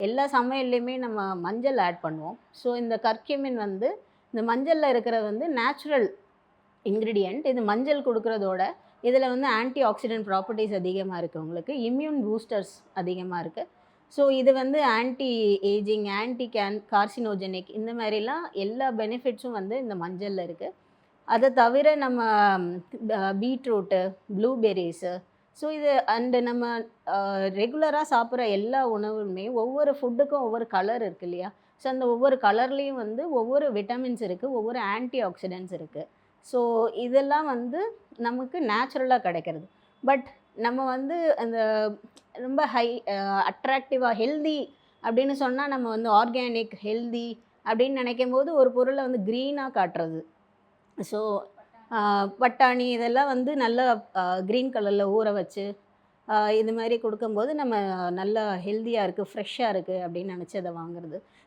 எல்லா சமையல்லையுமே நம்ம மஞ்சள் ஆட் பண்ணுவோம். ஸோ இந்த கர்க்யூமின் வந்து இந்த மஞ்சள்ல இருக்கிறது வந்து நேச்சுரல் இன்கிரீடியன்ட். இது மஞ்சள் குடுக்குறதோட, இதில வந்து ஆன்டி ஆக்ஸிடென்ட் ப்ராப்பர்ட்டீஸ் அதிகமா இருக்கு உங்களுக்கு. இம்யூன் பூஸ்டர்ஸ் அதிகமா இருக்கு. ஸோ இது வந்து ஆன்டி ஏஜிங், ஆன்டி கார்சினோஜெனிக் இந்த மாரிலாம் எல்லா பெனிஃபிட்ஸும் வந்து இந்த மஞ்சள்ல இருக்கு. அத தவிர நம்ம பீட்ரூட்டு, ப்ளூபெர்ரீஸு ஸோ இது அண்டு நம்ம ரெகுலரா சாப்பிடுற எல்லா உணவுமே ஒவ்வொரு ஃபுட்டுக்கும் ஒவ்வொரு கலர் இருக்கு இல்லையா? ஸோ அந்த ஒவ்வொரு கலர்லேயும் வந்து ஒவ்வொரு விட்டமின்ஸ் இருக்கு, ஒவ்வொரு ஆன்டி ஆக்ஸிடென்ட்ஸ் இருக்கு. ஸோ இதெல்லாம் வந்து நமக்கு நேச்சுரலா கிடைக்கிறது. பட் நம்ம வந்து அந்த ரொம்ப அட்ராக்டிவா ஹெல்தி அப்படின்னு சொன்னா நம்ம வந்து ஆர்கானிக், ஹெல்தி அப்படின்னு நினைக்கும்போது ஒரு பொருள வந்து கிரீனா காட்டுறது. ஸோ பட்டாணி இதெல்லாம் வந்து நல்லா கிரீன் கலர்ல ஊற வச்சு, இது மாரி குடுக்கும்போது நம்ம நல்லா ஹெல்தியா இருக்கு, ஃப்ரெஷ்ஷா இருக்கு அப்படின்னு நெனச்சு அத வாங்குறது.